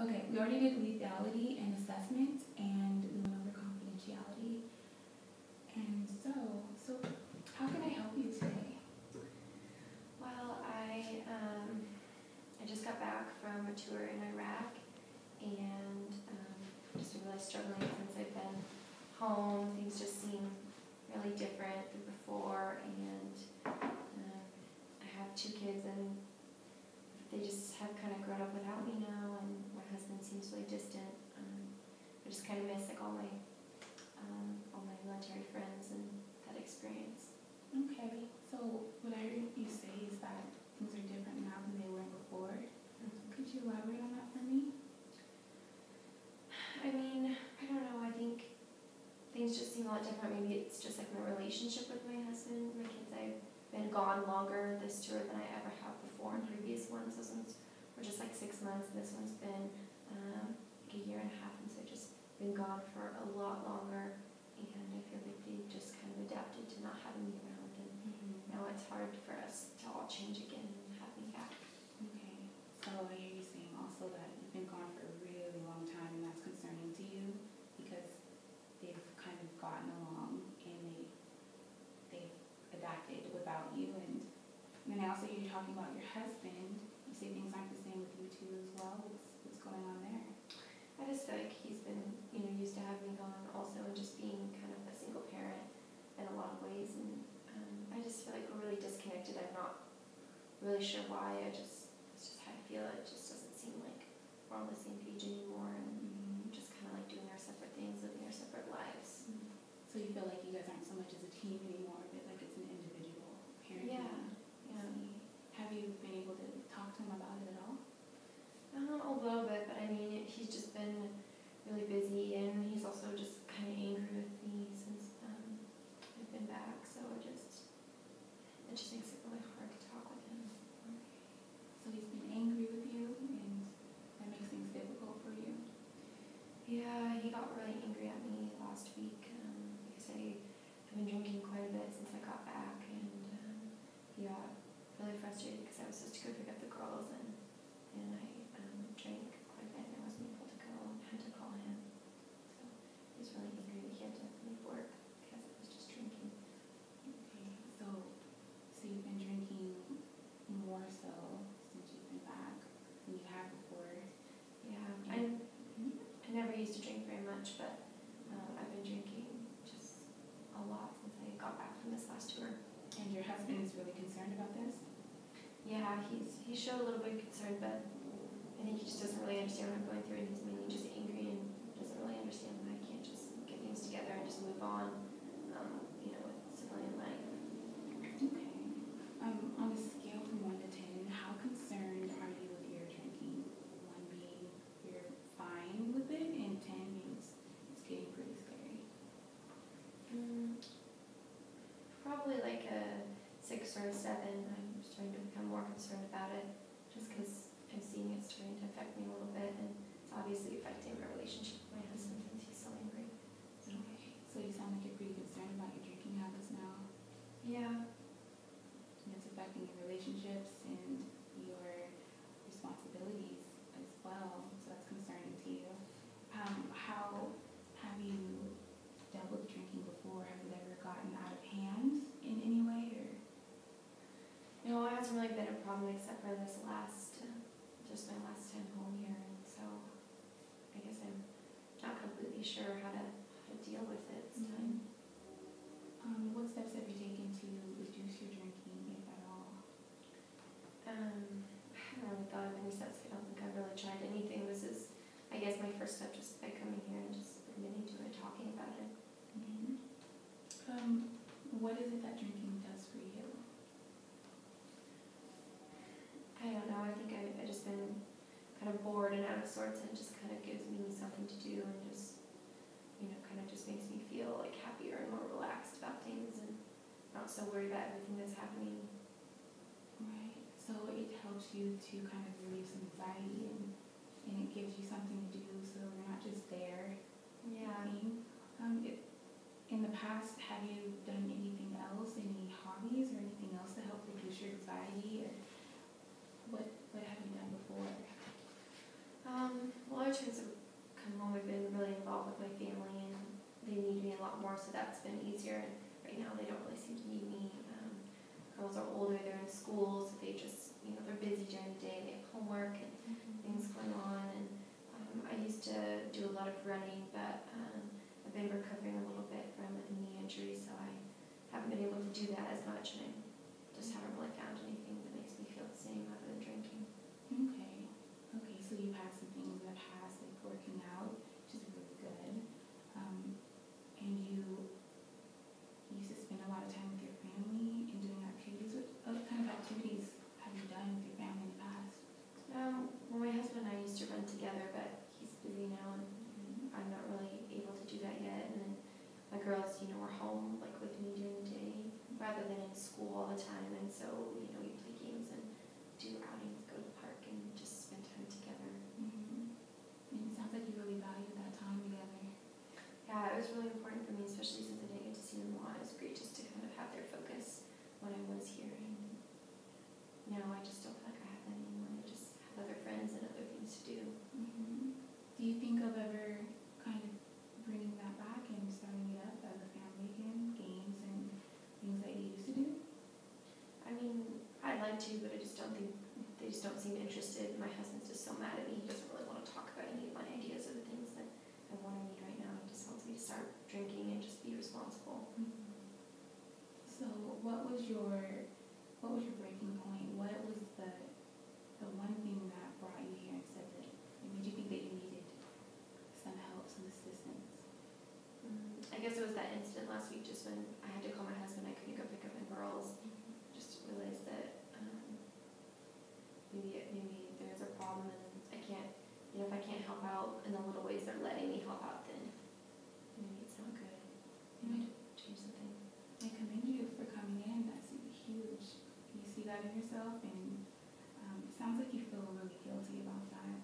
Okay, we already did lethality and assessment, and we went over confidentiality. And so how can I help you today? Well, I just got back from a tour in Iraq, and just been really struggling since I've been home. Things just seem really different than before, and I have 2 kids, and they just have kind of grown up without me now, and my husband seems really distant. I just kind of miss like all my military friends and that experience. Okay, so what I heard you say is that things are different now than they were before. Could you elaborate on that for me? I mean, I don't know, I think things just seem a lot different. Maybe it's just like my relationship with my husband, my kids. I've been gone longer this tour than I ever have before in previous ones. Those ones were just like 6 months, and this one's been like a year and a half, and so I've just been gone for a lot longer, and I feel like they just kind of adapted to not having me around, and now it's hard for us to all change again and have me back. Okay, so I hear you saying also that you've been gone for a really long time, and that's concerning to you because they've kind of gotten along and they've adapted without you. And then I also hear you talking about your husband. You say things aren't the same with you two as well. What's going on there? I just feel like he's been, used to having me gone also, and just being kind of a single parent in a lot of ways, and I just feel like we're really disconnected. I'm not really sure why. It's just how I feel. It just doesn't seem like we're on the same page anymore, and just kind of like doing our separate things, living our separate lives. So you feel like you guys aren't so much as a team anymore, but like it's an individual parenting. Yeah. Have you been able to talk to him about it at all? A little bit, but I mean, he's just been really busy, and he's also just kind of angry with me since I've been back. So it just makes it really hard to talk with him. So he's been angry with you, and that makes things difficult for you? Yeah, he got really angry at me last week because I've been drinking quite a bit since I got back, and he got really frustrated because I was supposed to go pick up the girls, and I drank quite a bit, and I wasn't able to go, and had to call him. So he was really angry that he had to leave work because I was just drinking. Okay, so you've been drinking more so since you've been back than you have before. Yeah, I never used to drink very much, but I've been drinking just a lot since I got back from this last tour. And your husband is really concerned about this? Yeah, he showed a little bit of concern, but I think he just doesn't really understand what I'm going through, and he's mainly just angry and doesn't really understand that I can't just get things together and just move on, with civilian life. Okay. On a scale from 1 to 10, how concerned are you with your drinking? 1 being you're fine with it, and 10 means it's getting pretty scary. Probably like a 6 or a 7. I'm starting to become more concerned about it, just because I'm seeing it's starting to affect me a little bit, and it's obviously affecting my relationship with my husband since he's so angry. Okay. So you sound like you're pretty concerned about your drinking habits now. Yeah. And it's affecting your relationships and your responsibilities as well, so that's concerning to you. How have you dealt with drinking before? Has it ever gotten out of hand in any way, or? No, it hasn't really been a problem except for this just my last time home here, and so I guess I'm not completely sure how to deal with it this time. What steps have you taken to reduce your drinking, if at all? I haven't really thought of any steps. I don't think I've really tried anything. This is, I guess, my first step just by coming here and just admitting to it, talking about it. What is it that drinking does for you? I don't know. I think I've just been kind of bored and out of sorts, and it just kind of gives me something to do, and just, kind of just makes me feel like happier and more relaxed about things, and not so worried about everything that's happening. Right. So it helps you to kind of relieve some anxiety, and it gives you something to do, so you're not just there. Yeah. In the past, have you done anything else, any hobbies or anything else to help reduce your anxiety, or what have you done before? in terms of coming home, I've been really involved with my family, and they need me a lot more, so that's been easier. And right now, they don't really seem to need me. Girls are older, they're in school, so they just, they're busy during the day, they have homework and things going on. And I used to do a lot of running, but I've been recovering a little bit from a knee injury, so I haven't been able to do that as much, and I just haven't really found anything that makes me feel the same other than drinking. Okay. Okay, so you've had some things in the past, like working out, which is really good. And you used to spend a lot of time with your family and doing activities. What kind of activities have you done with your family in the past? Well, my husband and I used to run together, but he's busy now, and I'm not really able to do that yet. And then my girls, are home like with me during the day rather than in school all the time. And so, we play games and do outings, go to the park, and just spend time together. And it sounds like you really value that time together. Yeah, it was really important for me, especially since I didn't get to see them a lot. It was great just to kind of have their focus when I was here. And now I just don't feel like I have that anymore. I just have other friends and other things to do. Do you think of ever kind of bringing that back and starting it up as a family again, games and things that you used to do? I mean, I'd like to, but I just don't think, they just don't seem interested. My husband's just so mad at me. He doesn't really want to talk about any of my ideas or the things that I want to need right now. He just wants me to start drinking and just be responsible. So what was your breaking point? What was the one thing that brought you here and said that it made you think that you needed some help, some assistance? I guess it was that incident last week, just when I had to call my husband. I couldn't go pick up my girls. Just realized that maybe there's a problem, and I can't, if I can't help out in the little ways they're letting me help out, then maybe it's not good. I might change something. I commend you for coming in. That's huge. You see that in yourself, and it sounds like you feel really guilty about that.